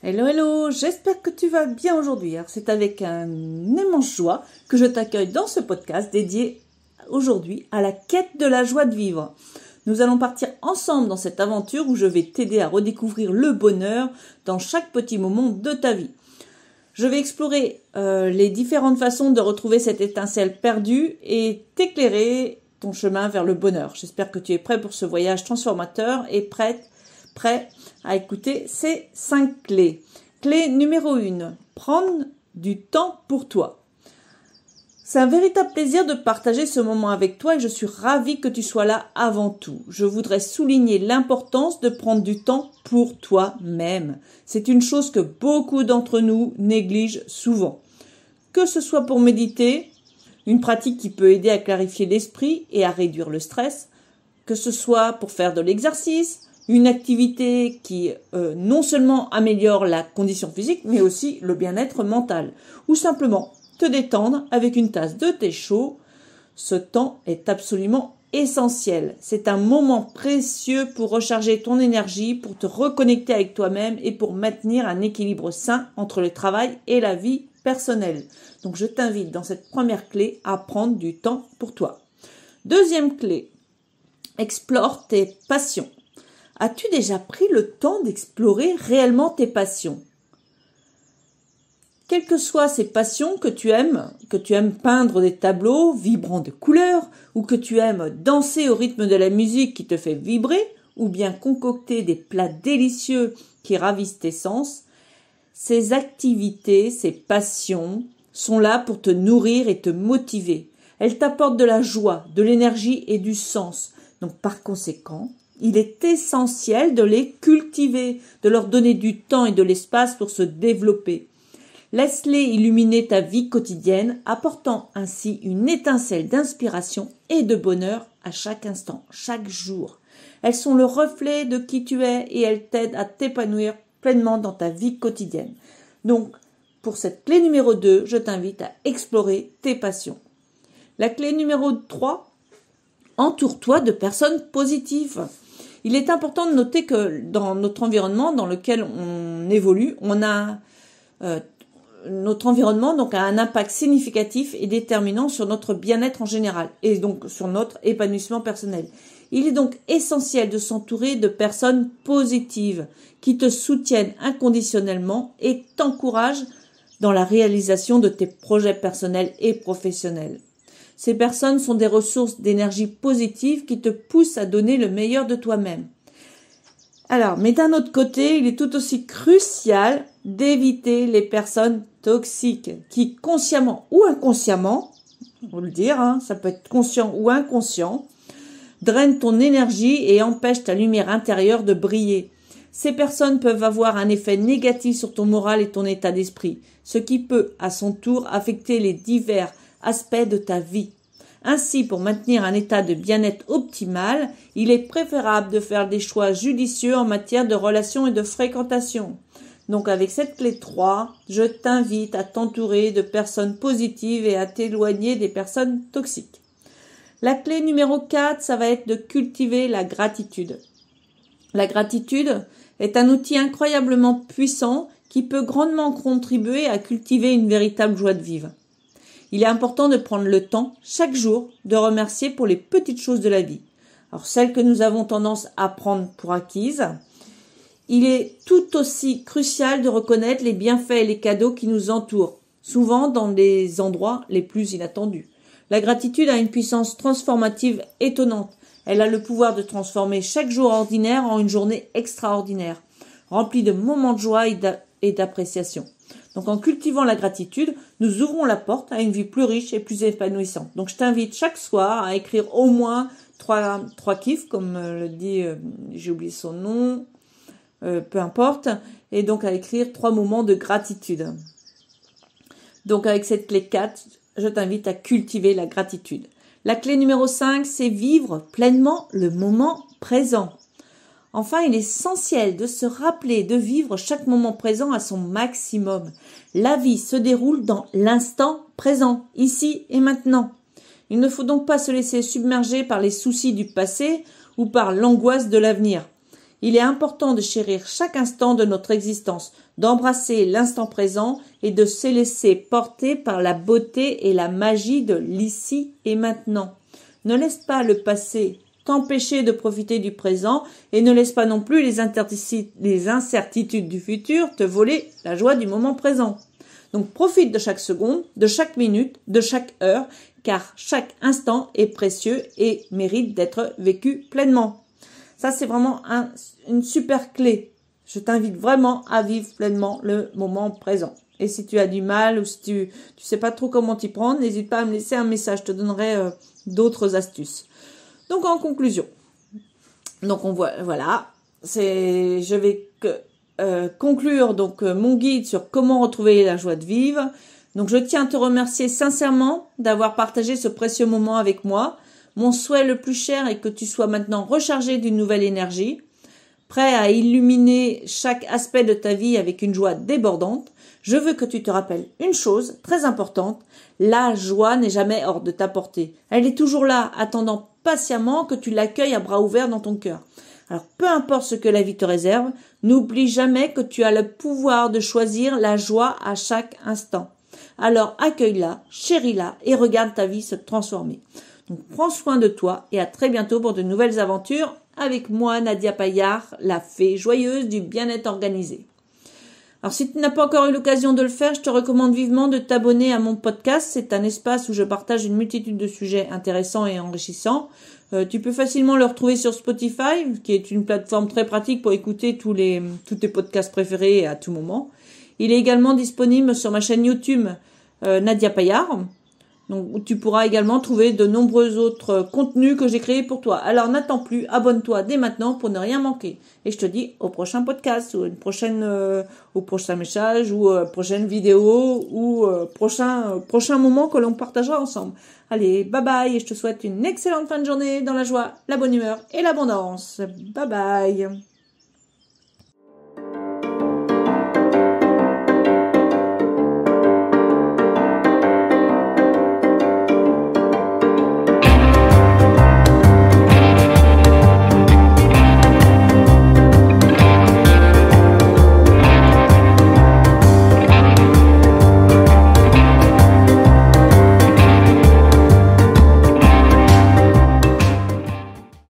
Hello, hello, j'espère que tu vas bien aujourd'hui. Alors, c'est avec un immense joie que je t'accueille dans ce podcast dédié aujourd'hui à la quête de la joie de vivre. Nous allons partir ensemble dans cette aventure où je vais t'aider à redécouvrir le bonheur dans chaque petit moment de ta vie. Je vais explorer les différentes façons de retrouver cette étincelle perdue et t'éclairer ton chemin vers le bonheur. J'espère que tu es prêt pour ce voyage transformateur et prêt à écouter ces 5 clés. Clé numéro 1, prendre du temps pour toi. C'est un véritable plaisir de partager ce moment avec toi et je suis ravie que tu sois là avant tout. Je voudrais souligner l'importance de prendre du temps pour toi-même. C'est une chose que beaucoup d'entre nous négligent souvent. Que ce soit pour méditer, une pratique qui peut aider à clarifier l'esprit et à réduire le stress, que ce soit pour faire de l'exercice, une activité qui non seulement améliore la condition physique, mais aussi le bien-être mental. Ou simplement te détendre avec une tasse de thé chaud. Ce temps est absolument essentiel. C'est un moment précieux pour recharger ton énergie, pour te reconnecter avec toi-même et pour maintenir un équilibre sain entre le travail et la vie personnelle. Donc je t'invite dans cette première clé à prendre du temps pour toi. Deuxième clé, explore tes passions. As-tu déjà pris le temps d'explorer réellement tes passions? Quelles que soient ces passions que tu aimes peindre des tableaux vibrants de couleurs, ou que tu aimes danser au rythme de la musique qui te fait vibrer, ou bien concocter des plats délicieux qui ravissent tes sens, ces activités, ces passions sont là pour te nourrir et te motiver. Elles t'apportent de la joie, de l'énergie et du sens. Donc par conséquent, il est essentiel de les cultiver, de leur donner du temps et de l'espace pour se développer. Laisse-les illuminer ta vie quotidienne, apportant ainsi une étincelle d'inspiration et de bonheur à chaque instant, chaque jour. Elles sont le reflet de qui tu es et elles t'aident à t'épanouir pleinement dans ta vie quotidienne. Donc, pour cette clé numéro 2, je t'invite à explorer tes passions. La clé numéro 3, entoure-toi de personnes positives. Il est important de noter que dans notre environnement dans lequel on évolue, notre environnement donc a un impact significatif et déterminant sur notre bien-être en général et donc sur notre épanouissement personnel. Il est donc essentiel de s'entourer de personnes positives qui te soutiennent inconditionnellement et t'encouragent dans la réalisation de tes projets personnels et professionnels. Ces personnes sont des ressources d'énergie positive qui te poussent à donner le meilleur de toi-même. Alors, mais d'un autre côté, il est tout aussi crucial d'éviter les personnes toxiques qui, consciemment ou inconsciemment, on va le dire, ça peut être conscient ou inconscient, drainent ton énergie et empêchent ta lumière intérieure de briller. Ces personnes peuvent avoir un effet négatif sur ton moral et ton état d'esprit, ce qui peut, à son tour, affecter les divers aspects de ta vie. Ainsi, pour maintenir un état de bien-être optimal, il est préférable de faire des choix judicieux en matière de relations et de fréquentation. Donc avec cette clé 3, je t'invite à t'entourer de personnes positives et à t'éloigner des personnes toxiques. La clé numéro 4, ça va être de cultiver la gratitude. La gratitude est un outil incroyablement puissant qui peut grandement contribuer à cultiver une véritable joie de vivre. Il est important de prendre le temps, chaque jour, de remercier pour les petites choses de la vie. Alors, celles que nous avons tendance à prendre pour acquises. Il est tout aussi crucial de reconnaître les bienfaits et les cadeaux qui nous entourent, souvent dans les endroits les plus inattendus. La gratitude a une puissance transformative étonnante. Elle a le pouvoir de transformer chaque jour ordinaire en une journée extraordinaire, remplie de moments de joie et d'appréciation. Donc en cultivant la gratitude, nous ouvrons la porte à une vie plus riche et plus épanouissante. Donc je t'invite chaque soir à écrire au moins 3 kiffs, comme le dit, j'ai oublié son nom, peu importe, et donc à écrire 3 moments de gratitude. Donc avec cette clé 4, je t'invite à cultiver la gratitude. La clé numéro 5, c'est vivre pleinement le moment présent. Enfin, il est essentiel de se rappeler de vivre chaque moment présent à son maximum. La vie se déroule dans l'instant présent, ici et maintenant. Il ne faut donc pas se laisser submerger par les soucis du passé ou par l'angoisse de l'avenir. Il est important de chérir chaque instant de notre existence, d'embrasser l'instant présent et de se laisser porter par la beauté et la magie de l'ici et maintenant. Ne laisse pas le passé t'empêcher de profiter du présent et ne laisse pas non plus les incertitudes du futur te voler la joie du moment présent. Donc profite de chaque seconde, de chaque minute, de chaque heure, car chaque instant est précieux et mérite d'être vécu pleinement. Ça, c'est vraiment une super clé. Je t'invite vraiment à vivre pleinement le moment présent. Et si tu as du mal ou si tu sais pas trop comment t'y prendre, n'hésite pas à me laisser un message. Je te donnerai d'autres astuces. Donc, en conclusion. Donc, voilà. Je vais conclure donc mon guide sur comment retrouver la joie de vivre. Donc, je tiens à te remercier sincèrement d'avoir partagé ce précieux moment avec moi. Mon souhait le plus cher est que tu sois maintenant rechargé d'une nouvelle énergie, prêt à illuminer chaque aspect de ta vie avec une joie débordante. Je veux que tu te rappelles une chose très importante, la joie n'est jamais hors de ta portée. Elle est toujours là, attendant patiemment que tu l'accueilles à bras ouverts dans ton cœur. Alors, peu importe ce que la vie te réserve, n'oublie jamais que tu as le pouvoir de choisir la joie à chaque instant. Alors, accueille-la, chéris-la et regarde ta vie se transformer. Donc, prends soin de toi et à très bientôt pour de nouvelles aventures avec moi, Nadia Paillard, la fée joyeuse du bien-être organisé. Alors, si tu n'as pas encore eu l'occasion de le faire, je te recommande vivement de t'abonner à mon podcast. C'est un espace où je partage une multitude de sujets intéressants et enrichissants. Tu peux facilement le retrouver sur Spotify, qui est une plateforme très pratique pour écouter tous tes podcasts préférés à tout moment. Il est également disponible sur ma chaîne YouTube Nadia Paillard, donc où tu pourras également trouver de nombreux autres contenus que j'ai créés pour toi. Alors n'attends plus, abonne-toi dès maintenant pour ne rien manquer. Et je te dis au prochain podcast ou au prochain message ou prochaine vidéo ou prochain moment que l'on partagera ensemble. Allez, bye bye et je te souhaite une excellente fin de journée dans la joie, la bonne humeur et l'abondance. Bye bye.